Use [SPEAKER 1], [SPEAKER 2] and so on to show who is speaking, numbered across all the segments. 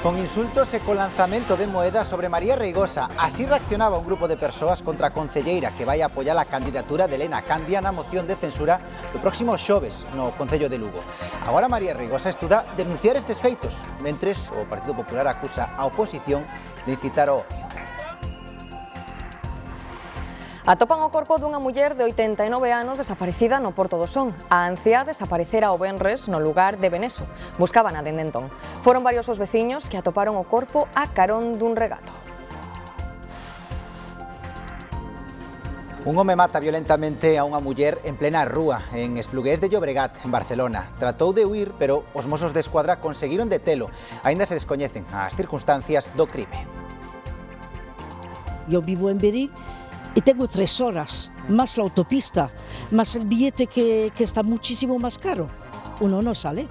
[SPEAKER 1] Con insultos e co lanzamento de moedas sobre María Reigosa. Así reaccionaba un grupo de persoas contra a concelleira que vai apoiar a candidatura de Elena Candia na moción de censura do próximo xoves no Concello de Lugo. Agora María Reigosa estuda denunciar estes feitos, mentres o Partido Popular acusa a oposición de incitar ao odio.
[SPEAKER 2] Atopan o corpo dunha muller de 89 anos desaparecida no Porto do Son. A anciá desaparecera o venres no lugar de Beneso. Buscaban a dende entón. Foron varios os veciños que atoparon o corpo a carón dun regato. Un home mata violentamente a unha muller en plena rúa en Esplugués de Llobregat, en Barcelona. Tratou de huir, pero os mozos de escuadra conseguiron detelo. Aínda se descoñecen as circunstancias do crime.
[SPEAKER 3] Eu vivo en Verín y tengo 3 horas, más la autopista, más el billete que está muchísimo más caro. Uno no sale.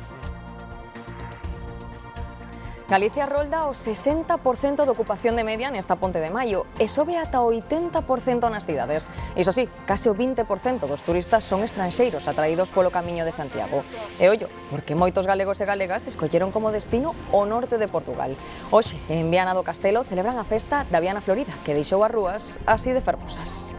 [SPEAKER 2] Galicia rolda o 60% de ocupación de media nesta Ponte de Maio e sobe ata o 80% nas cidades. Iso sí, case o 20% dos turistas son estranxeiros atraídos polo Camiño de Santiago. E ollo, porque moitos galegos e galegas escolleron como destino o norte de Portugal. Hoxe, en Viana do Castelo, celebran a festa da Viana Florida, que deixou as rúas así de fermosas.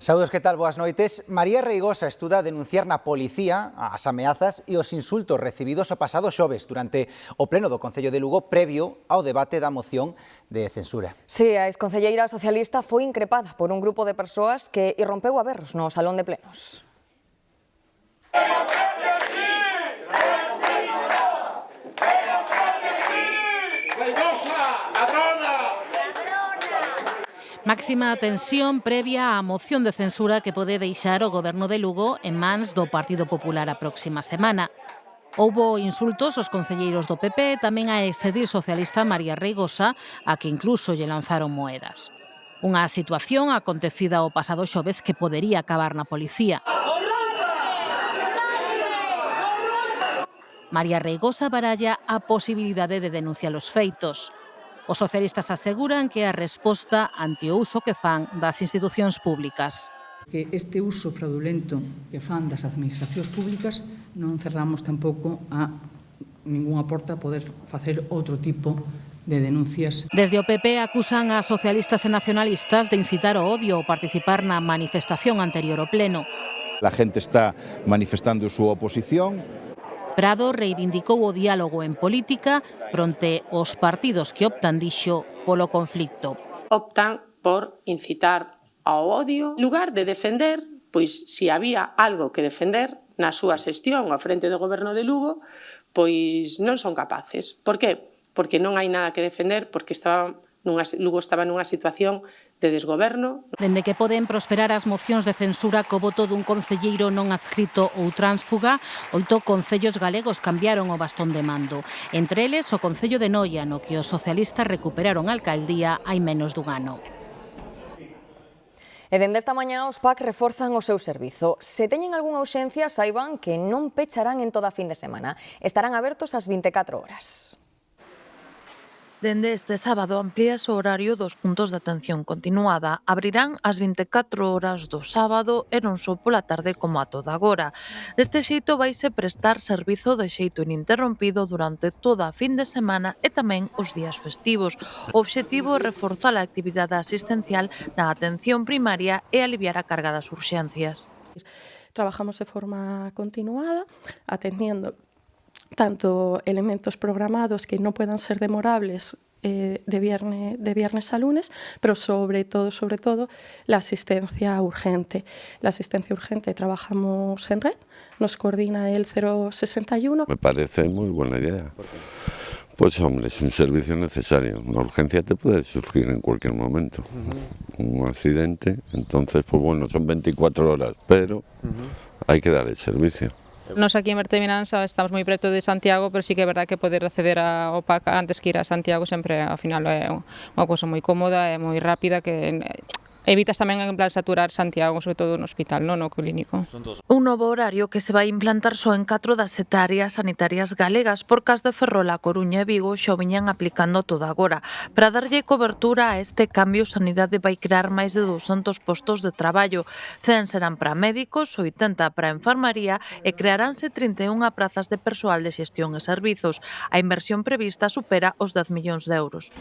[SPEAKER 1] Saúdos, que tal? Boas noites. María Reigosa estuda a denunciar na policía as ameazas e os insultos recibidos o pasado xoves durante o pleno do Concello de Lugo previo ao debate da moción de censura.
[SPEAKER 2] Si, a exconcelleira socialista foi increpada por un grupo de persoas que irrompeu a berros no salón de plenos.
[SPEAKER 4] Máxima tensión previa á moción de censura que pode deixar o goberno de Lugo en mans do Partido Popular a próxima semana. Houbo insultos aos concelleiros do PP e tamén a exedil socialista María Reigosa, a que incluso lle lanzaron moedas. Unha situación acontecida o pasado xoves que podería acabar na policía. María Reigosa baralla a posibilidade de denunciar os feitos. Os socialistas aseguran que é a resposta ante o uso que fan das institucións públicas.
[SPEAKER 5] Que este uso fraudulento que fan das administracións públicas non cerramos tampouco a ningunha porta a poder facer outro tipo de denuncias.
[SPEAKER 4] Desde o PP acusan a socialistas e nacionalistas de incitar o odio ou participar na manifestación anterior ao pleno.
[SPEAKER 6] La gente está manifestando súa oposición.
[SPEAKER 4] Prado reivindicou o diálogo en política fronte aos partidos que optan, dixo, polo conflicto.
[SPEAKER 7] Optan por incitar ao odio, en lugar de defender, pois se había algo que defender na súa xestión ao frente do goberno de Lugo, pois non son capaces. Por qué? Porque non hai nada que defender, porque Lugo estaba nunha situación de desgoberno.
[SPEAKER 4] Dende que poden prosperar as mocións de censura co voto dun concelleiro non adscrito ou tránsfuga, 8 concellos galegos cambiaron o bastón de mando. Entre eles o Concello de Noia, no que os socialistas recuperaron a alcaldía hai menos dun ano.
[SPEAKER 2] E dende esta mañá os PAC reforzan o seu servizo. Se teñen algunha urxencia, saiban que non pecharán en toda a fin de semana. Estarán abertos ás 24 horas.
[SPEAKER 8] Dende este sábado amplíase o horario dos puntos de atención continuada. Abrirán ás 24 horas do sábado e non só pola tarde como a toda agora. Deste xeito vaise prestar servizo de xeito ininterrompido durante toda a fin de semana e tamén os días festivos. O obxectivo é reforzar a actividade asistencial na atención primaria e aliviar a carga das urxencias.
[SPEAKER 9] Trabajamos de forma continuada, atendiendo tanto elementos programados que no puedan ser demorables de viernes a lunes, pero sobre todo la asistencia urgente. La asistencia urgente trabajamos en red, nos coordina el 061.
[SPEAKER 10] Me parece muy buena idea. Pues hombre, es un servicio necesario. Una urgencia te puede surgir en cualquier momento. Un accidente, entonces pues bueno, son 24 horas, pero hay que dar el servicio.
[SPEAKER 11] Nos aquí en Berteminanza estamos moi preto de Santiago, pero sí que é verdad que poder acceder ao PAC antes que ir a Santiago sempre ao final é unha cousa moi cómoda e moi rápida, que evitas tamén en plan saturar Santiago, sobre todo no hospital, no clínico.
[SPEAKER 8] Un novo horario que se vai implantar só en 4 das 7 áreas sanitarias galegas, porque as de Ferrol, A Coruña e Vigo xa o viñan aplicando toda agora. Para darlle cobertura a este cambio, Sanidade vai crear máis de 200 postos de traballo. 100 serán para médicos, 80 para enfermaría e crearánse 31 prazas de persoal de xestión e servizos. A inversión prevista supera os 10 millóns de euros.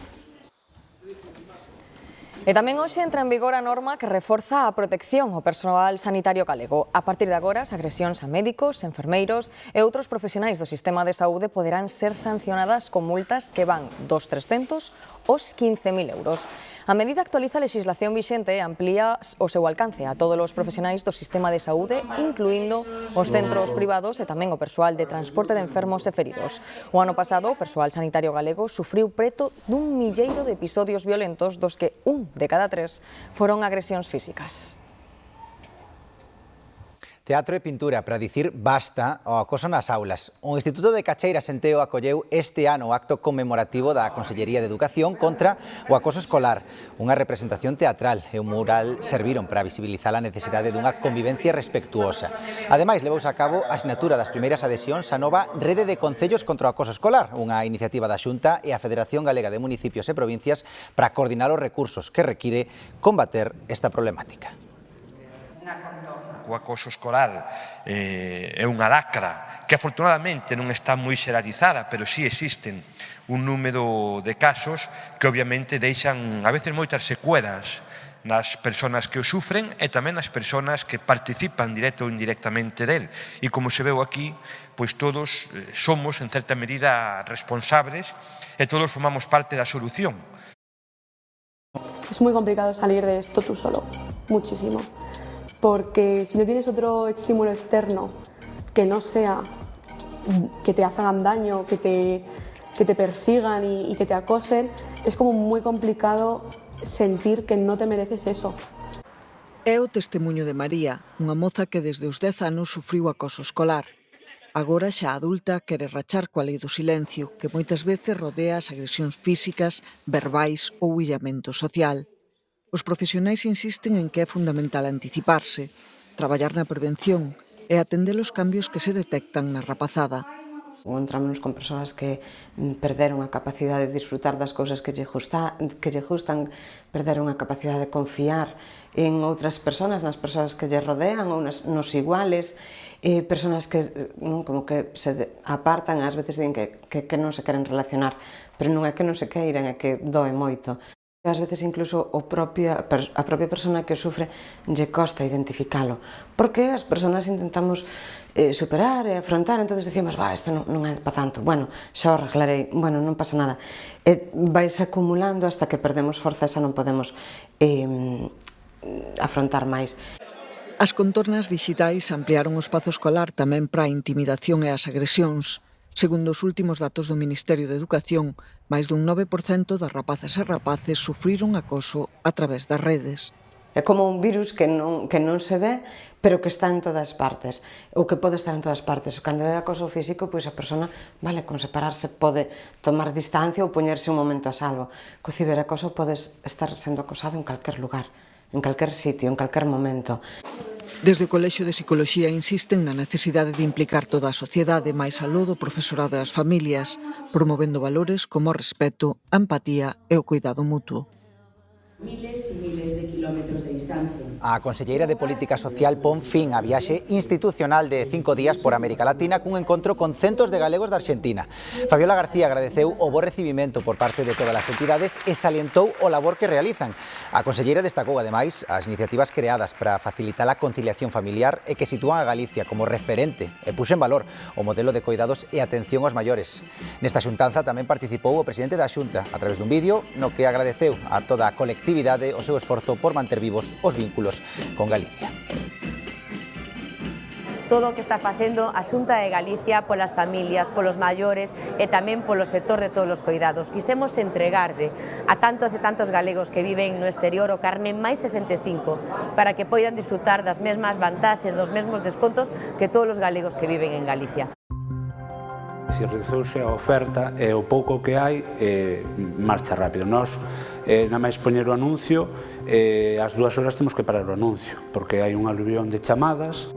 [SPEAKER 2] E tamén hoxe entra en vigor a norma que reforza a protección ao persoal sanitario galego. A partir de agora, as agresións a médicos, enfermeiros e outros profesionais do sistema de saúde poderán ser sancionadas con multas que van dos 300 aos 15.000 euros. A medida actualiza a legislación vixente e amplía o seu alcance a todos os profesionais do sistema de saúde, incluindo os centros privados e tamén o persoal de transporte de enfermos e feridos. O ano pasado, o persoal sanitario galego sufriu preto dun milleiro de episodios violentos, dos que un de cada 3 foron agresións físicas.
[SPEAKER 1] Teatro e pintura para dicir basta ao acoso nas aulas. O Instituto de Cacheiras en Teo acolleu este ano o acto conmemorativo da Consellería de Educación contra o acoso escolar. Unha representación teatral e un mural serviron para visibilizar a necesidade dunha convivencia respectuosa. Ademais, levouse a cabo a asinatura das primeiras adhesións á nova Rede de Concellos contra o Acoso Escolar, unha iniciativa da Xunta e a Federación Galega de Municipios e Provincias para coordinar os recursos que require combater esta problemática.
[SPEAKER 12] O acoso escolar é unha lacra que afortunadamente non está moi xeralizada, pero sí existen un número de casos que obviamente deixan a veces moitas secuelas nas persoas que o sufren e tamén nas persoas que participan directo ou indirectamente del. E como se veu aquí, pois todos somos en certa medida responsables e todos formamos parte da solución.
[SPEAKER 13] Es muy complicado salir de esto tú solo, muchísimo. Porque si no tienes otro estímulo externo que no sea que te hagan daño, que te persigan y que te acosen, es como muy complicado sentir que no te mereces eso.
[SPEAKER 14] É o testemunho de María, unha moza que desde os 10 anos sufriu acoso escolar. Agora xa adulta quere rachar coa lei do silencio, que moitas veces rodea as agresións físicas, verbais ou illamento social. Os profesionais insisten en que é fundamental anticiparse, traballar na prevención e atender os cambios que se detectan na rapazada.
[SPEAKER 15] Encontrámonos con persoas que perderon a capacidade de disfrutar das cousas que lle gustan, perderon a capacidade de confiar en outras persoas, nas persoas que lle rodean ou nos iguales, persoas que como que se apartan, ás veces din que non se queren relacionar, pero non é que non se queiran, é que doe moito. Ás veces incluso a propia persona que o sufre lle costa identificalo, porque as persoas intentamos superar e afrontar, entón decimos, isto non é para tanto, bueno, xa o arreglarei, bueno, non pasa nada. Vais acumulando hasta que perdemos forza e xa non podemos afrontar máis.
[SPEAKER 14] As contornas dixitais ampliaron o espazo escolar tamén para a intimidación e as agresións. Segundo os últimos datos do Ministerio de Educación, máis dun 9% das rapazas e rapaces sufriron acoso a través das redes.
[SPEAKER 15] É como un virus que non se ve, pero que está en todas partes, ou que pode estar en todas partes. Cando é acoso físico, pois a persona, con separarse pode tomar distancia ou poñerse un momento a salvo. Co ciberacoso podes estar sendo acosado en calquer lugar, en calquer sitio, en calquer momento.
[SPEAKER 14] Desde o Colexio de Psicoloxía insisten na necesidade de implicar toda a sociedade máis aló do profesorado e as familias, promovendo valores como o respeto, a empatía e o cuidado mutuo.
[SPEAKER 16] Miles e miles de kilómetros de distancia.
[SPEAKER 1] A Conselleira de Política Social pon fin á viaxe institucional de 5 días por América Latina cun encontro con centos de galegos da Arxentina. Fabiola García agradeceu o bo recibimento por parte de todas as entidades e salientou o labor que realizan. A Conselleira destacou, ademais, as iniciativas creadas para facilitar a conciliación familiar e que sitúan a Galicia como referente e puxo en valor o modelo de coidados e atención aos maiores. Nesta xuntanza tamén participou o presidente da Xunta a través dun vídeo no que agradeceu a toda a colectividade o seu esforzo por manter vivos os vínculos con Galicia.
[SPEAKER 17] Todo o que está facendo a Xunta de Galicia polas familias, polos maiores e tamén polo sector de todos os coidados. Quisemos entregarlle a tantos e tantos galegos que viven no exterior o carné máis 65 para que poidan disfrutar das mesmas vantaxes, dos mesmos descontos que todos os galegos que viven en Galicia.
[SPEAKER 18] Se reduzouse a oferta e o pouco que hai marcha rápido. Nós nada máis poñer o anuncio, ás 2 horas temos que parar o anuncio, porque hai un aluvión de chamadas.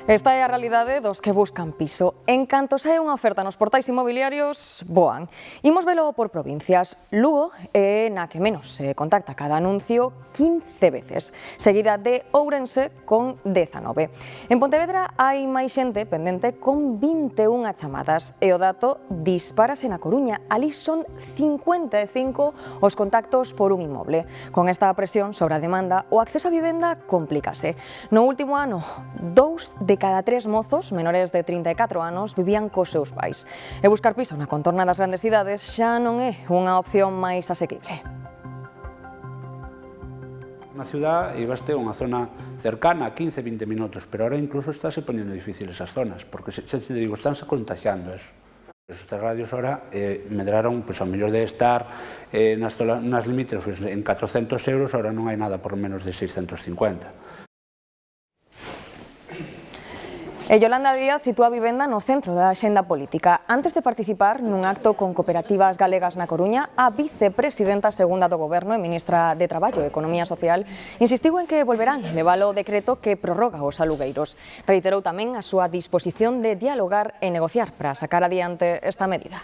[SPEAKER 2] Esta é a realidade dos que buscan piso. En canto sae unha oferta nos portais inmobiliarios, voan. Imos velo por provincias. Lugo é na que menos se contacta cada anuncio 15 veces, seguida de Ourense con 19. En Pontevedra hai máis xente pendente con 21 chamadas e o dato dispárase na Coruña. Ali son 55 os contactos por un inmoble. Con esta presión sobre a demanda, o acceso á vivenda complícase. No último ano, 2 de cada 3 mozos menores de 34 anos vivían cos seus pais. E buscar piso na contorna das grandes cidades xa non é unha opción máis asequible.
[SPEAKER 18] Na ciudad ibas ter unha zona cercana a 15-20 minutos, pero ahora incluso estáse poñendo difíciles as zonas, porque xa te digo, estánse contagiando eso. Estas radios ahora medraron, pois ao mellor de estar nas limítrofes en 400 euros, ahora non hai nada por menos de 650.
[SPEAKER 2] E Yolanda Díaz sitúa a vivenda no centro da axenda política. Antes de participar nun acto con cooperativas galegas na Coruña, a vicepresidenta segunda do Goberno e ministra de Traballo e Economía Social insistiu en que volverán levar o decreto que prorroga os alugueiros. Reiterou tamén a súa disposición de dialogar e negociar para sacar adiante esta medida.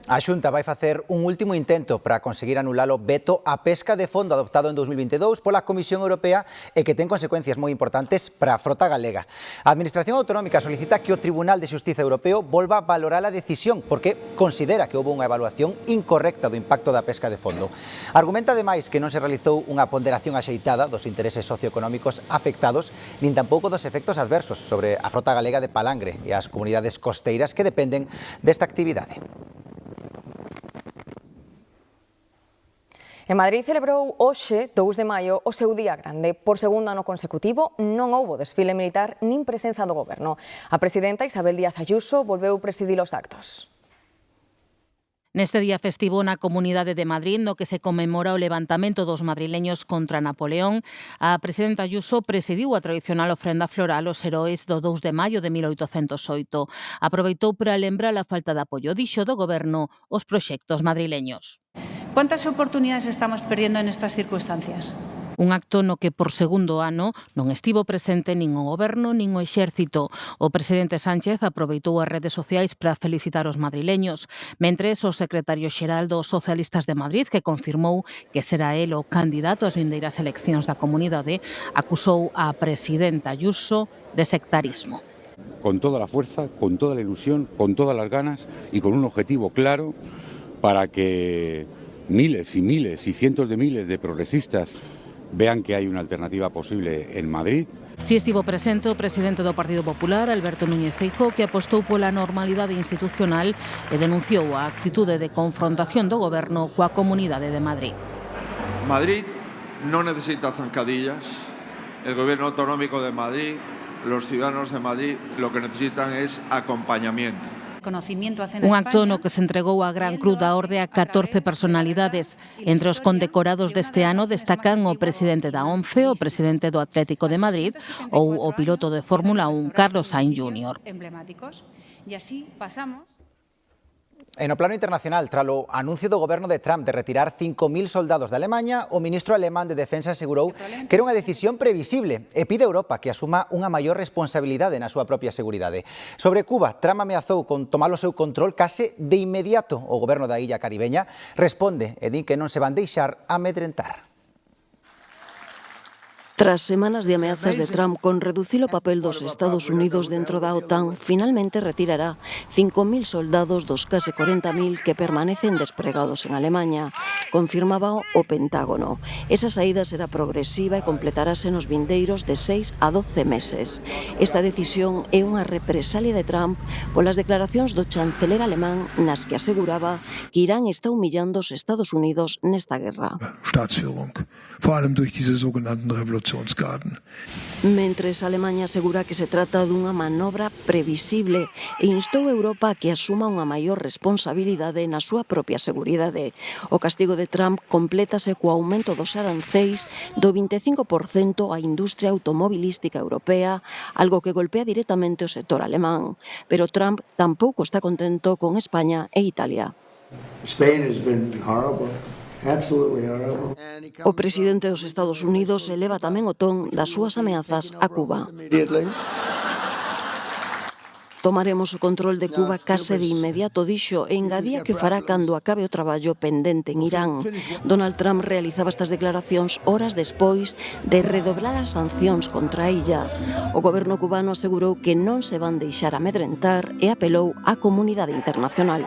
[SPEAKER 1] A Xunta vai facer un último intento para conseguir anular o veto á pesca de fondo adoptado en 2022 pola Comisión Europea e que ten consecuencias moi importantes para a frota galega. A Administración Autonómica solicita que o Tribunal de Xustiza Europeo volva a valorar a decisión porque considera que houve unha evaluación incorrecta do impacto da pesca de fondo. Argumenta ademais que non se realizou unha ponderación axeitada dos intereses socioeconómicos afectados nin tampouco dos efectos adversos sobre a frota galega de palangre e as comunidades costeiras que dependen desta actividade.
[SPEAKER 2] En Madrid celebrou hoxe, 2 de maio, o seu día grande. Por segundo ano consecutivo non houbo desfile militar nin presenza do Goberno. A presidenta Isabel Díaz Ayuso volveu presidir os actos.
[SPEAKER 4] Neste día festivo na Comunidade de Madrid, no que se conmemora o levantamento dos madrileños contra Napoleón, a presidenta Ayuso presidiu a tradicional ofrenda floral aos heróis do 2 de maio de 1808. Aproveitou para lembrar a falta de apoio, dixo, do Goberno aos proxectos madrileños.
[SPEAKER 19] ¿Cuántas oportunidades estamos perdiendo en estas circunstancias?
[SPEAKER 4] Un acto no que por segundo ano non estivo presente nin o Goberno nin o Exército. O presidente Sánchez aproveitou as redes sociais para felicitar os madrileños, mentres o secretario xeral dos Socialistas de Madrid, que confirmou que será el o candidato ás vindeiras eleccións da comunidade, acusou a presidenta Ayuso de sectarismo.
[SPEAKER 20] Con toda la fuerza, con toda la ilusión, con todas las ganas y con un objetivo claro para que miles y miles y cientos de miles de progresistas vean que hai unha alternativa posible en Madrid.
[SPEAKER 4] Si estivo presente o presidente do Partido Popular, Alberto Núñez Feijóo, que apostou pola normalidade institucional e denunciou a actitude de confrontación do Goberno coa Comunidade de Madrid.
[SPEAKER 21] Madrid non necesita zancadillas. El Gobierno Autonómico de Madrid, los ciudadanos de Madrid, lo que necesitan es acompañamiento.
[SPEAKER 4] Un acto no que se entregou a Gran Cruz da Orde a 14 personalidades. Entre os condecorados deste ano destacan o presidente da ONCE, o presidente do Atlético de Madrid ou o piloto de Fórmula 1, Carlos Sainz Jr.
[SPEAKER 19] E así pasamos.
[SPEAKER 1] En o plano internacional, tras o anuncio do goberno de Trump de retirar 5.000 soldados de Alemanha, o ministro alemán de Defensa asegurou que era unha decisión previsible e pide a Europa que asuma unha maior responsabilidade na súa propia seguridade. Sobre Cuba, Trump ameazou con tomar o seu control case de inmediato. O goberno da illa caribeña responde e din que non se van deixar amedrentar.
[SPEAKER 22] Tras semanas de ameazas de Trump con reducir o papel dos Estados Unidos dentro da OTAN, finalmente retirará 5.000 soldados dos case 40.000 que permanecen despregados en Alemanha, confirmaba o Pentágono. Esa saída será progresiva e completarase nos vindeiros de 6 a 12 meses. Esta decisión é unha represalia de Trump polas declaracións do chanceler alemán nas que aseguraba que Irán está humillando os Estados Unidos nesta guerra.
[SPEAKER 23] Staatsführung, vor allem durch diese sogenannten Revolutionen.
[SPEAKER 3] Situationsgraden.
[SPEAKER 22] Mentres Alemanha asegura que se trata dunha manobra previsible e instou a Europa a que asuma unha maior responsabilidade na súa propia seguridade. O castigo de Trump complétase co aumento dos aranceis do 25% á industria automobilística europea, algo que golpea directamente o sector alemán. Pero Trump tampouco está contento con España e Italia.
[SPEAKER 3] Spain has been horrible.
[SPEAKER 22] O presidente dos Estados Unidos eleva tamén o ton das súas ameazas a Cuba. Tomaremos o control de Cuba case de inmediato, dixo, e engadía que o fará cando acabe o traballo pendente en Irán. Donald Trump realizaba estas declaracións horas despois de redoblar as sancións contra a illa. O goberno cubano asegurou que non se van deixar amedrentar e apelou á comunidade internacional.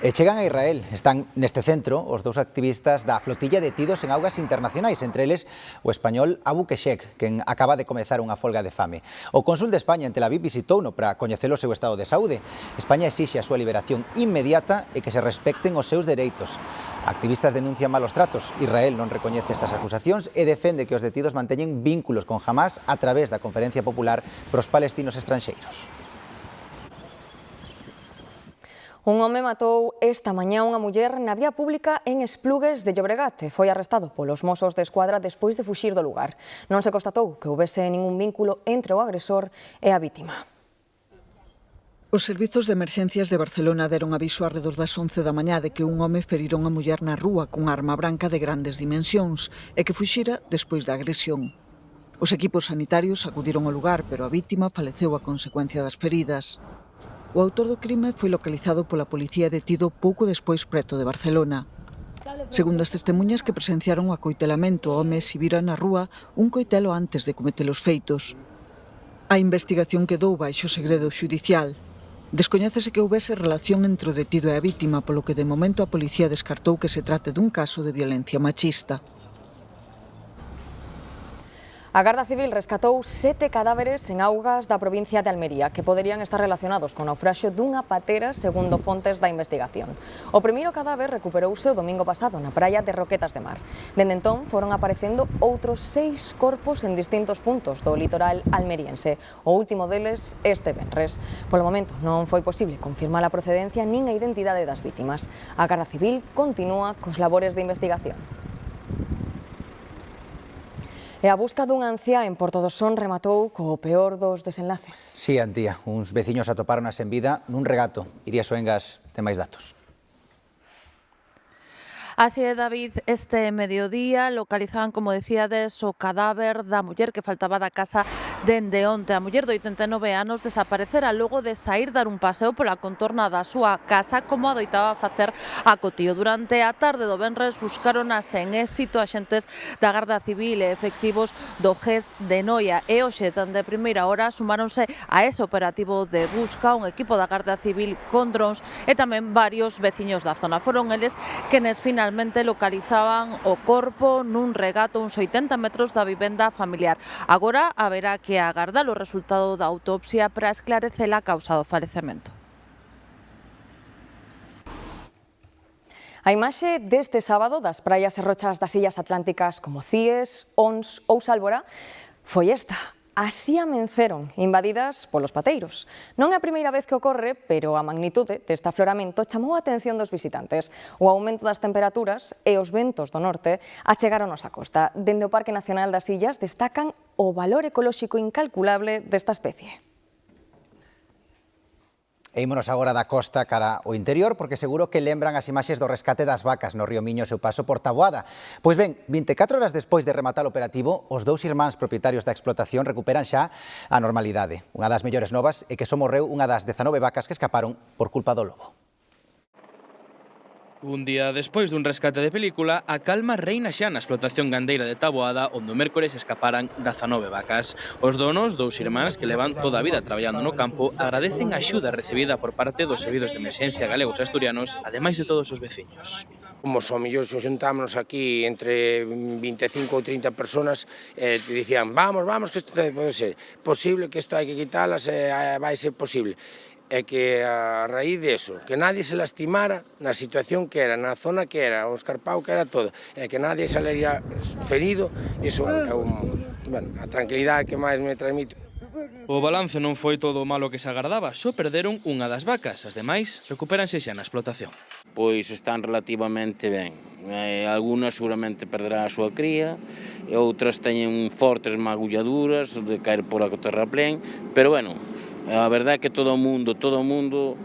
[SPEAKER 1] E chegan a Israel. Están neste centro os dous activistas da flotilla detidos en augas internacionais, entre eles o español Abu Keshek, quen acaba de comezar unha folga de fame. O cónsul de España en Tel Aviv visitouno para coñecer o seu estado de saúde. España exixe a súa liberación inmediata e que se respecten os seus dereitos. Activistas denuncian malos tratos. Israel non recoñece estas acusacións e defende que os detidos manteñen vínculos con Hamás a través da Conferencia Popular pros Palestinos Estranxeiros.
[SPEAKER 2] Un home matou esta mañá unha muller na vía pública en Esplugues de Llobregat e foi arrestado polos Mossos de Escuadra despois de fuxir do lugar. Non se constatou que houbese ningún vínculo entre o agresor e a vítima.
[SPEAKER 14] Os servizos de emerxencias de Barcelona deron aviso arredor das 11 da mañá de que un home ferira unha muller na rúa cunha arma branca de grandes dimensións e que fuxira despois da agresión. Os equipos sanitarios acudiron ao lugar, pero a vítima faleceu a consecuencia das feridas. O autor do crime foi localizado pola policía e detido pouco despois preto de Barcelona. Segundo as testemunhas que presenciaron o acoitelamento, o home exhibira na rúa un coitelo antes de cometer os feitos. A investigación quedou baixo segredo xudicial. Descoñécese que houbese relación entre o detido e a vítima, polo que de momento a policía descartou que se trate dun caso de violencia machista.
[SPEAKER 2] A Garda Civil rescatou 7 cadáveres en augas da provincia de Almería que poderían estar relacionados con o naufraxio dunha patera, segundo fontes da investigación. O primeiro cadáver recuperouse o domingo pasado na praia de Roquetas de Mar. Dende entón foron aparecendo outros 6 corpos en distintos puntos do litoral almeriense. O último deles este venres. Polo momento non foi posible confirmar a procedencia nin a identidade das vítimas. A Garda Civil continúa cos labores de investigación. E a busca dunha anciá en Portodosón rematou co peor dos desenlaces.
[SPEAKER 1] Sí, Antía, uns veciños atopáronas en vida nun regato. Iria Soengas ten máis datos.
[SPEAKER 8] Así é, David, este mediodía localizaban, como decíades, o cadáver da muller que faltaba da casa dende onte. A muller de 89 anos desaparecera logo de saír dar un paseo pola contorna da súa casa, como adoitaba facer a cotío. Durante a tarde do venres buscaronas en éxito axentes da Garda Civil e efectivos do GES de Noia. E hoxe, dende primeira hora, sumáronse a ese operativo de busca un equipo da Garda Civil con drons e tamén varios veciños da zona. Foron eles quenes finalmente localizaban o corpo nun regato uns 80 metros da vivenda familiar. Agora haberá que agardar o resultado da autopsia para esclarecer a causa do falecemento.
[SPEAKER 2] A imaxe deste sábado das praias e rochas das illas atlánticas como Cíes, Ons ou Sálvora foi esta. Así amenceron, invadidas polos pateiros. Non é a primeira vez que ocorre, pero a magnitude deste afloramento chamou a atención dos visitantes. O aumento das temperaturas e os ventos do norte achegáronos á costa. Dende o Parque Nacional das Illas destacan o valor ecolóxico incalculable desta especie.
[SPEAKER 1] E ímonos agora da costa cara ao interior, porque seguro que lembran as imaxes do rescate das vacas no río Miño seu paso por Taboada. Pois ben, 24 horas despois de rematar o operativo, os dous irmáns propietarios da explotación recuperan xa a normalidade. Unha das mellores novas é que só morreu unha das 19 vacas que escaparon por culpa do lobo.
[SPEAKER 5] Un día despois dun rescate de película, a calma reina xa na explotación gandeira de Taboada, onde o mércores escaparan 19 vacas. Os donos, dous irmáns que levan toda a vida traballando no campo, agradecen a axuda recibida por parte dos servizos de emerxencia galegos e asturianos, ademais de todos os veciños.
[SPEAKER 23] Como só mellor xuntámonos aquí entre 25 ou 30 personas e dicían, vamos, que isto pode ser posible, que isto hai que quitalas, vai ser posible. é que a raíz de eso, que nadie se lastimara na situación que era, na zona que era, o escarpado que era todo, e que nadie saliera ferido, iso é a tranquilidade que máis me transmite.
[SPEAKER 5] O balance non foi todo o malo que se agardaba, só perderon unha das vacas, as demais recupéranse xa na explotación.
[SPEAKER 6] Pois están relativamente ben. Algunas seguramente perderá a súa cría, e outras teñen fortes magulladuras de caer por a terraplén, pero bueno, a verdade é que todo o mundo,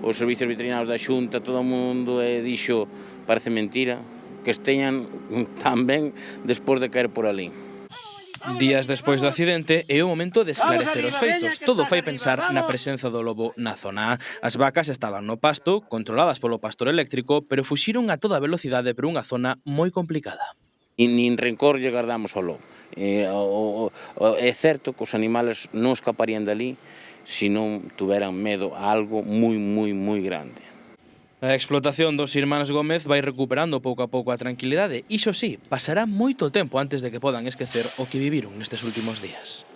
[SPEAKER 6] os servicios veterinarios da Xunta, todo o mundo dixo, parece mentira, que esteñan tan ben despois de caer por ali.
[SPEAKER 5] Días despois do accidente é o momento de esclarecer os feitos. Todo fai pensar na presenza do lobo na zona. As vacas estaban no pasto, controladas polo pastor eléctrico, pero fuxiron a toda velocidade por unha zona moi complicada.
[SPEAKER 6] Nin rencor lle guardamos ao lobo. É certo que os animales non escaparían dali se non tuveran medo a algo moi grande.
[SPEAKER 5] A explotación dos irmáns Gómez vai recuperando pouco a pouco a tranquilidade. Iso sí, pasará moito tempo antes de que podan esquecer o que viviron nestes últimos días.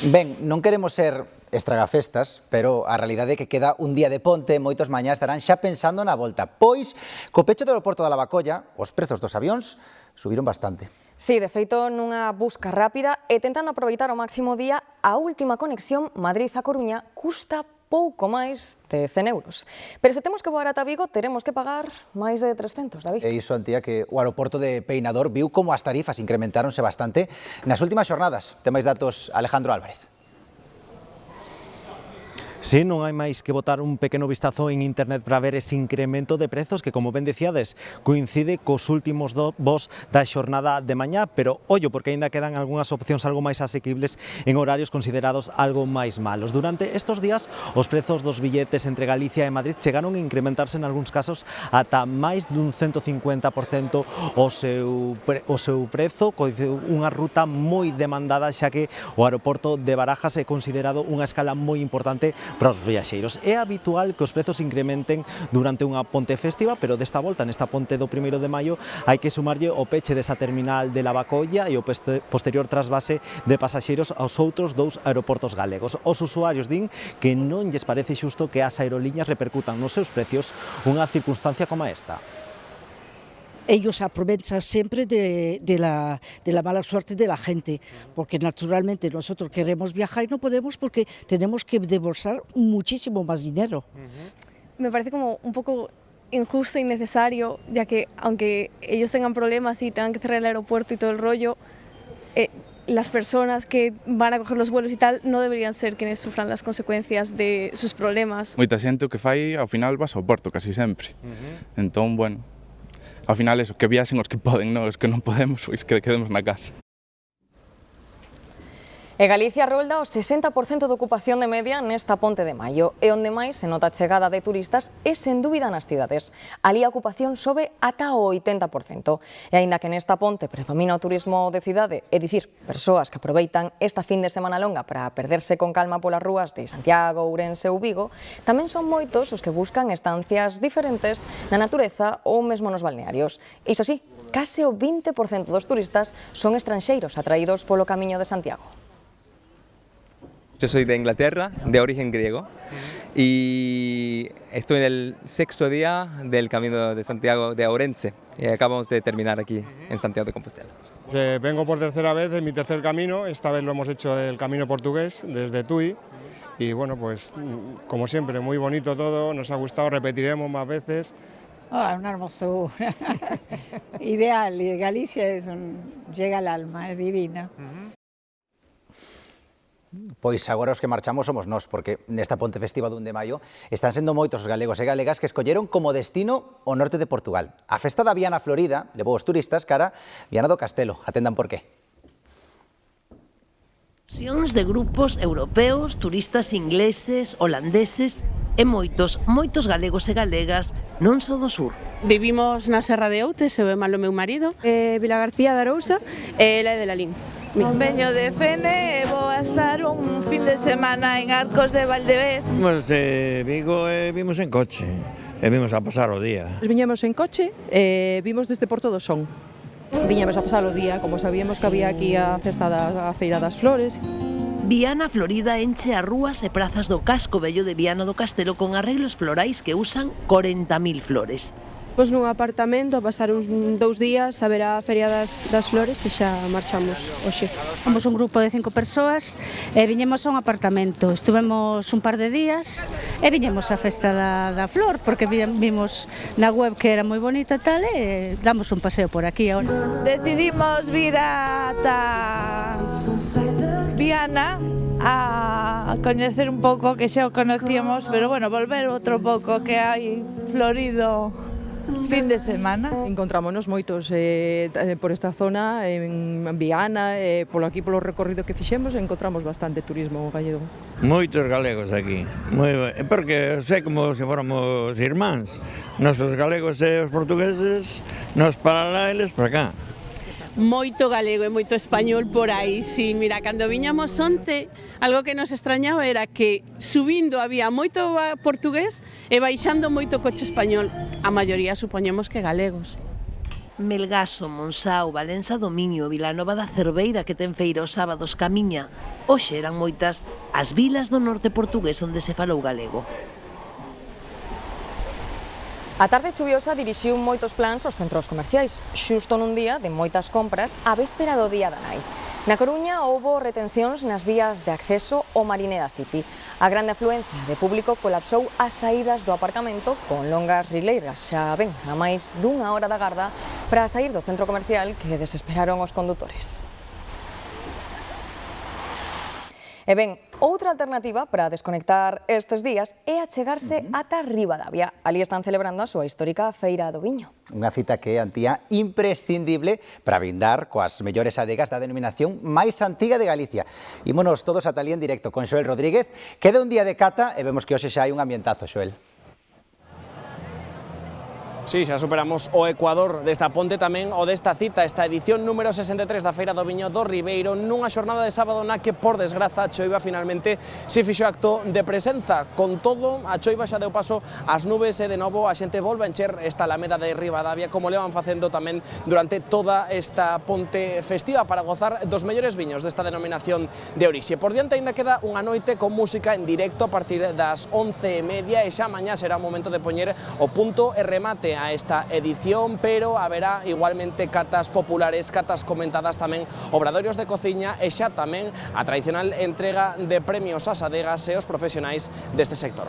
[SPEAKER 1] Ben, non queremos ser estragafestas, pero a realidade é que queda un día de ponte e moitos mañá estarán xa pensando na volta. Pois, co pecho do aeroporto da Lavacolla, os prezos dos avións subiron bastante.
[SPEAKER 2] Sí, de feito, nunha busca rápida e tentando aproveitar ao máximo día, a última conexión Madrid-A Coruña custa pouco máis de 100 euros. Pero se temos que voar ata Vigo, teremos que pagar máis de 300, David.
[SPEAKER 1] E iso, Antía, que o aeroporto de Peinador viu como as tarifas incrementáronse bastante nas últimas xornadas. Ten máis datos Alejandro Álvarez.
[SPEAKER 7] Si, non hai máis que botar un pequeno vistazo en internet para ver ese incremento de prezos que, como ben dicíades, coincide cos últimos voos da xornada de mañá, pero ollo, porque aínda quedan algunhas opcións algo máis asequibles en horarios considerados algo máis malos. Durante estes días, os prezos dos billetes entre Galicia e Madrid chegaron a incrementarse en algúns casos ata máis dun 150% o seu prezo, unha ruta moi demandada, xa que o aeroporto de Barajas é considerado unha escala moi importante para os viaxeiros. É habitual que os prezos incrementen durante unha ponte festiva, pero desta volta, nesta ponte do 1º de maio, hai que sumarlle o peche desa terminal de Lavacolla e o posterior trasvase de pasaxeiros aos outros dous aeroportos galegos. Os usuarios din que non lles parece xusto que as aerolíneas repercutan nos seus precios unha circunstancia como esta.
[SPEAKER 9] Ellos aprovechan siempre de la mala suerte de la gente, porque naturalmente nosotros queremos viajar y no podemos porque tenemos que desembolsar muchísimo más dinero.
[SPEAKER 24] Me parece como un poco injusto e innecesario, ya que aunque ellos tengan problemas y tengan que cerrar el aeropuerto y todo el rollo, las personas que van a coger los vuelos y tal no deberían ser quienes sufran las consecuencias de sus problemas.
[SPEAKER 25] Moita xente o que fai ao final vas ao porto casi sempre. Entón, bueno, ao final eso, que viaxen os que poden, non os que non podemos, pois que quedemos na casa.
[SPEAKER 2] E Galicia rolda o 60% de ocupación de media nesta ponte de maio, e onde máis se nota a chegada de turistas é sen dúbida nas cidades. Ali a ocupación sobe ata o 80%. E aínda que nesta ponte predomina o turismo de cidade, é dicir, persoas que aproveitan esta fin de semana longa para perderse con calma polas rúas de Santiago, Ourense ou Vigo, tamén son moitos os que buscan estancias diferentes na natureza ou mesmo nos balnearios. Iso sí, case o 20% dos turistas son estranxeiros atraídos polo Camiño de Santiago.
[SPEAKER 26] Yo soy de Inglaterra, de origen griego, y estoy en el 6º día del Camino de Santiago de Ourense, y acabamos de terminar aquí en Santiago de Compostela.
[SPEAKER 27] Vengo por tercera vez, es mi tercer camino, esta vez lo hemos hecho el camino portugués desde Tui, y bueno, pues como siempre, muy bonito todo, nos ha gustado, repetiremos más veces.
[SPEAKER 28] Una hermosura, ideal, y Galicia llega al alma, es divina.
[SPEAKER 1] Pois agora os que marchamos somos nós, porque nesta ponte festiva dun de maio están sendo moitos os galegos e galegas que escolleron como destino o norte de Portugal. A festa da Viana Florida levou os turistas cara Viana do Castelo. Atendan por qué.
[SPEAKER 29] Xións de grupos europeos, turistas ingleses, holandeses e moitos galegos e galegas non só do sur.
[SPEAKER 30] Vivimos na Serra de Outes, eu e malo meu marido.
[SPEAKER 31] Vilagarcía de Arousa e ela é de Lalín.
[SPEAKER 32] Veño de Fene e vou a estar un fin de semana en Arcos de Valdevez.
[SPEAKER 33] Vimos de Vigo e vimos en coche, e vimos a pasar o día.
[SPEAKER 34] Viñemos en coche e vimos desde Porto do Son. Viñamos a pasar o día, como sabíamos que había aquí a festa da Feira das Flores.
[SPEAKER 29] Viana Florida enche as rúas e prazas do casco vello de Viana do Castelo con arreglos florais que usan 40.000 flores.
[SPEAKER 31] Pois nun apartamento a pasar uns 2 días a ver a Feria das Flores e xa marchamos hoxe.
[SPEAKER 3] Somos un grupo de 5 persoas e viñemos a un apartamento. Estuvemos un par de días e viñemos á festa da flor porque vimos na web que era moi bonita e tal e damos un paseo por aquí ahora.
[SPEAKER 32] Decidimos vir ata Viana a coñecer un pouco, que xa o conocíamos, pero bueno, volver outro pouco que hai florido fin de semana.
[SPEAKER 34] Encontrámonos moitos por esta zona, en Viana, polo aquí polo recorrido que fixemos, encontramos bastante turismo gallego.
[SPEAKER 33] Moitos galegos aquí, porque sei como se fóramos irmáns. Nosos galegos e os portugueses, nos para lá e eles para cá.
[SPEAKER 30] Moito galego e moito español por aí, si, mira, cando viñamos onte, algo que nos extrañaba era que subindo había moito portugués e baixando moito coche español, a maioría supoñemos que galegos.
[SPEAKER 29] Melgaso, Monsao, Valença do Miño, Vilanova da Cerveira que ten feira os sábados Camiña. Hoxe eran moitas as vilas do norte portugués onde se falou galego.
[SPEAKER 2] A tarde chuviosa dirixiu moitos plans aos centros comerciais, xusto nun día de moitas compras á véspera do Día da Nai. Na Coruña houbo retencións nas vías de acceso ao Marineda City. A grande afluencia de público colapsou as saídas do aparcamento con longas rileiras, xa ben, a máis dunha hora da garda para sair do centro comercial que desesperaron os condutores. E ben, outra alternativa para desconectar estes días é achegarse ata Ribadavia. Ali están celebrando a súa histórica Feira do Viño.
[SPEAKER 1] Unha cita que é, Antía, imprescindible para brindar coas mellores adegas da denominación máis antiga de Galicia. Ímonos todos ata ali en directo con Xoel Rodríguez. Queda un día de cata e vemos que hoxe xa hai un ambientazo, Xoel.
[SPEAKER 4] Sí, xa superamos o ecuador desta ponte, tamén o desta cita, esta edición número 63 da Feira do Viño do Ribeiro, nunha xornada de sábado na que, por desgraza, a choiva finalmente se fixo acto de presenza. Con todo, a choiva xa deu paso ás nubes e de novo a xente volve a encher esta alameda de Ribadavia, como levan facendo tamén durante toda esta ponte festiva para gozar dos mellores viños desta denominación de orixe. Por diante ainda queda unha noite con música en directo a partir das 11:30 e xa mañá será o momento de poñer o punto e remate a esta edición, pero haberá igualmente catas populares, catas comentadas, tamén obradoiros de cociña e xa tamén a tradicional entrega de premios ás adegas e aos profesionais deste sector.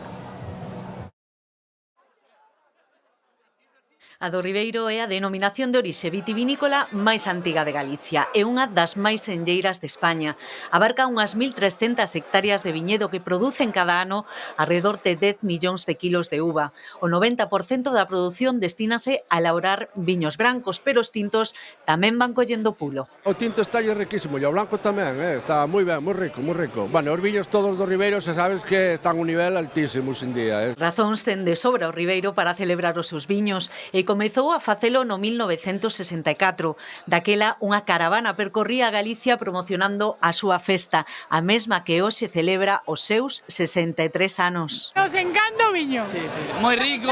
[SPEAKER 10] A do Ribeiro é a denominación de orixe vitivinícola máis antiga de Galicia e unha das máis enlleiras de España. Abarca unhas 1.300 hectáreas de viñedo que producen cada ano alrededor de 10 millóns de kilos de uva. O 90% da produción destínase a elaborar viños brancos, pero os tintos tamén van collendo pulo.
[SPEAKER 11] O tinto está riquísimo e o blanco tamén, está moi ben, moi rico, moi rico. Bueno, os viños todos do Ribeiro xa sabes que están a un nivel altísimo sin día.
[SPEAKER 10] Razóns ten de sobra o Ribeiro para celebrar os seus viños e comezou a facelo no 1964. Daquela, unha caravana percorría Galicia promocionando a súa festa, a mesma que hoxe celebra os seus 63 anos.
[SPEAKER 12] Nos encanta o viño.
[SPEAKER 13] Sí, sí. Moi rico,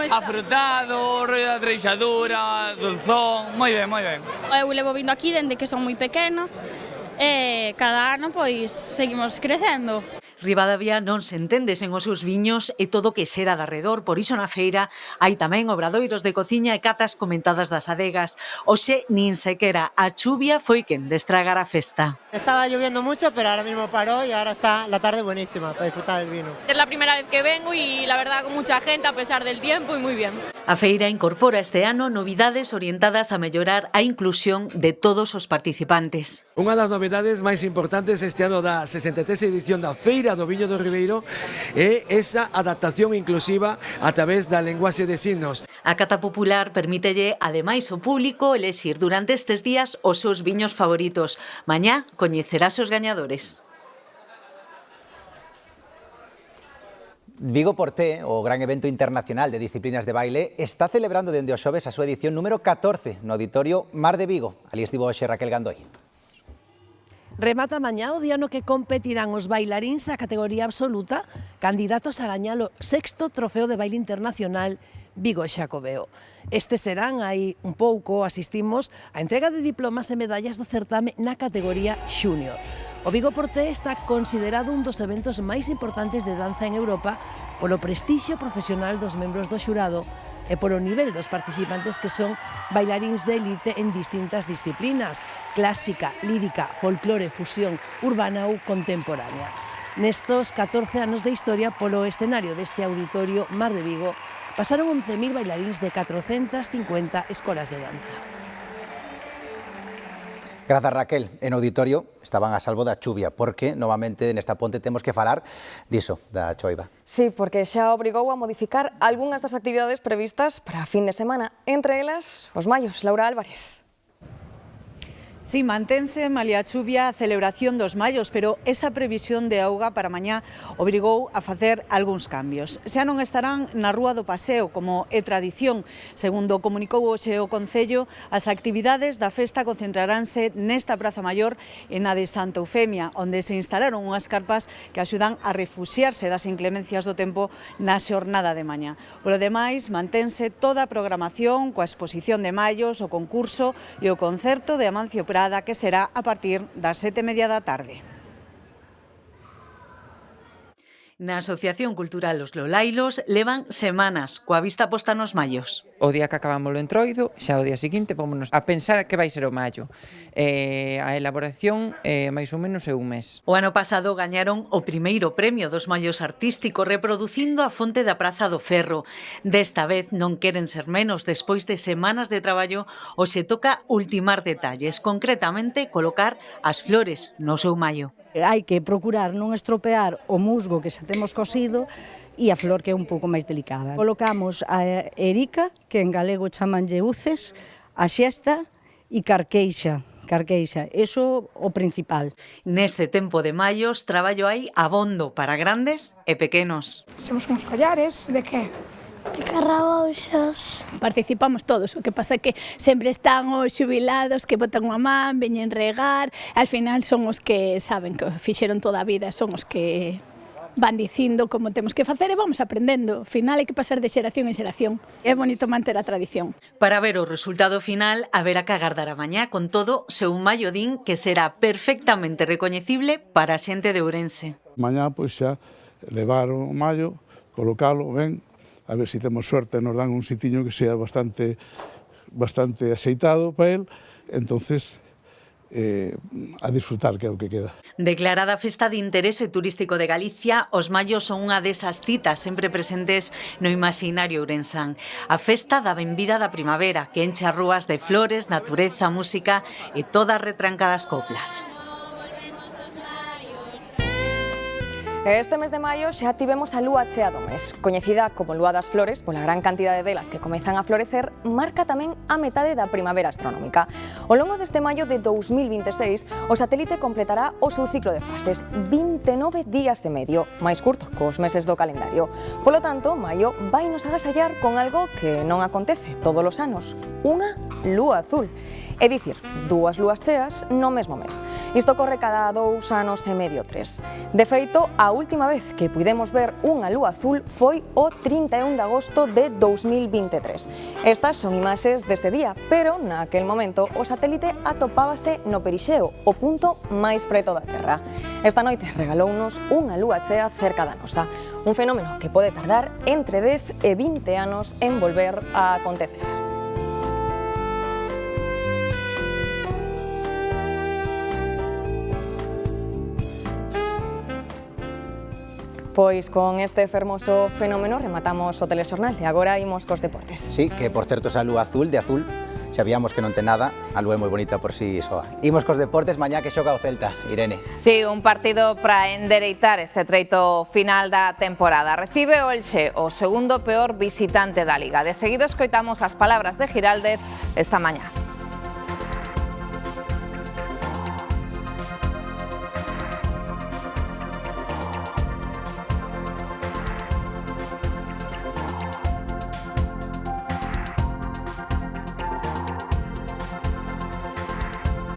[SPEAKER 13] afrutado, rollo da treixadura, dulzón, moi ben, moi ben.
[SPEAKER 12] Eu levo vindo aquí dende que son moi pequena e cada ano pois seguimos crecendo.
[SPEAKER 10] Ribadavia non se entende sen os seus viños e todo o que xera de arredor, por iso na feira hai tamén obradoiros de cociña e catas comentadas das adegas. Hoxe nin sequera a chuvia foi quen de estragar a festa.
[SPEAKER 15] Estaba lloviendo mucho, pero ahora mismo paró y ahora está la tarde buenísima para disfrutar del vino.
[SPEAKER 12] Es la primera vez que vengo y la verdad con mucha gente a pesar del tiempo y muy bien.
[SPEAKER 10] A feira incorpora este ano novidades orientadas a mellorar a inclusión de todos os participantes.
[SPEAKER 16] Unha das novidades máis importantes este ano da 63 edición da Feira do Viño do Ribeiro é esa adaptación inclusiva a través da lenguaxe de signos.
[SPEAKER 10] A cata popular permítelle, ademais, ao público elexir durante estes días os seus viños favoritos. Mañá coñecerás os gañadores.
[SPEAKER 1] Vigo Porté, o gran evento internacional de disciplinas de baile, está celebrando dende o xoves a súa edición número 14 no Auditorio Mar de Vigo. Ali estivo hoxe Raquel Gandoi.
[SPEAKER 29] Remata mañá o día no que competirán os bailaríns da categoría absoluta, candidatos a gañar o 6º trofeo de baile internacional Vigo Xacobeo. Estes serán, aí un pouco, asistimos á entrega de diplomas e medallas do certame na categoría Xúnior. O Vigo Porté está considerado un dos eventos máis importantes de danza en Europa polo prestixio profesional dos membros do xurado e polo nivel dos participantes que son bailaríns de élite en distintas disciplinas, clásica, lírica, folclore, fusión, urbana ou contemporánea. Nestos 14 anos de historia, polo escenario deste auditorio Mar de Vigo, pasaron 11.000 bailaríns de 450 escolas de danza.
[SPEAKER 1] Grazas, Raquel. En auditorio estaban a salvo da chuvia, porque novamente nesta ponte temos que falar diso, da choiva.
[SPEAKER 2] Sí, porque xa obrigou a modificar algunhas das actividades previstas para a fin de semana, entre elas os mallos. Laura Álvarez.
[SPEAKER 5] Sí, mantense malia a chuvia a celebración dos mallos, pero esa previsión de auga para mañá obrigou a facer algúns cambios. Xa non estarán na Rúa do Paseo, como é tradición. Segundo comunicou hoxe o Concello, as actividades da festa concentraránse nesta Praza Maior e na de Santa Eufemia, onde se instalaron unhas carpas que axudan a refuxiarse das inclemencias do tempo na xornada de mañá. Polo demais, mantense toda a programación coa exposición de mallos, o concurso e o concerto de Amancio Prada, que será a partir das 7:30 da tarde.
[SPEAKER 10] Na Asociación Cultural Os Lolailos levan semanas coa vista posta nos mallos.
[SPEAKER 6] O día que acabamos o entroido, xa o día seguinte pómonos a pensar que vai ser o mallo. A elaboración máis ou menos é un mes.
[SPEAKER 10] O ano pasado gañaron o primeiro premio dos mallos artísticos reproducindo a fonte da Praza do Ferro. Desta vez non queren ser menos, despois de semanas de traballo, hoxe toca ultimar detalles, concretamente colocar as flores no seu mallo.
[SPEAKER 7] Hai que procurar non estropear o musgo que xa temos cosido e a flor que é un pouco máis delicada. Colocamos a erica, que en galego chamanlle uces, a xesta e carqueixa. Eso o principal.
[SPEAKER 10] Neste tempo de mallos, traballo hai abondo para grandes e pequenos.
[SPEAKER 8] Somos uns collares, de que?
[SPEAKER 9] De carrabaixas.
[SPEAKER 8] Participamos todos, o que pasa é que sempre están os xubilados que botan unha man, veñen regar, al final son os que saben que fixeron toda a vida, son os que van dicindo como temos que facer e vamos aprendendo. Ao final hai que pasar de xeración en xeración. É bonito manter a tradición.
[SPEAKER 10] Para ver o resultado final, haberá que agardar a mañá con todo seu mallo din que será perfectamente recoñecible para a xente de Ourense.
[SPEAKER 14] Mañá, pois xa, levar o mallo, colocalo ben, a ver se temos sorte, nos dan un sitiño que sea bastante axeitado para el, entonces a disfrutar, que é o que queda.
[SPEAKER 10] Declarada Festa de Interese Turístico de Galicia, os mallos son unha desas citas sempre presentes no imaxinario ourensán. A festa da benvida da primavera, que enche as rúas de flores, natureza, música e todas retrancadas coplas.
[SPEAKER 2] Este mes de maio xa tivemos a lúa chea do mes. Coñecida como Lúa das Flores, pola gran cantidade delas que comezan a florecer, marca tamén a metade da primavera astronómica. Ao longo deste maio de 2026, o satélite completará o seu ciclo de fases, 29 días e medio, máis curto cos meses do calendario. Polo tanto, maio vai nos agasallar con algo que non acontece todos os anos, unha lúa azul. É dicir, dúas lúas cheas no mesmo mes. Isto ocorre cada 2 anos e medio, 3. De feito, a última vez que pudemos ver unha lúa azul foi o 31 de agosto de 2023. Estas son imaxes dese día, pero naquel momento o satélite atopábase no Perixeo, o punto máis preto da Terra. Esta noite regalounos unha lúa chea cerca da nosa, un fenómeno que pode tardar entre 10 e 20 anos en volver a acontecer. Pois con este fermoso fenómeno rematamos o telexornal e agora imos cos deportes.
[SPEAKER 1] Sí, que por certo esa lúa azul, de azul, xa víamos que non ten nada, a lúa é moi bonita por si soa. Imos cos deportes, mañá que xoga o Celta, Irene.
[SPEAKER 17] Sí, un partido para endereitar este treito final da temporada. Recibe o Elxe, o segundo peor visitante da Liga. De seguido escoitamos as palabras de Giraldez esta mañá.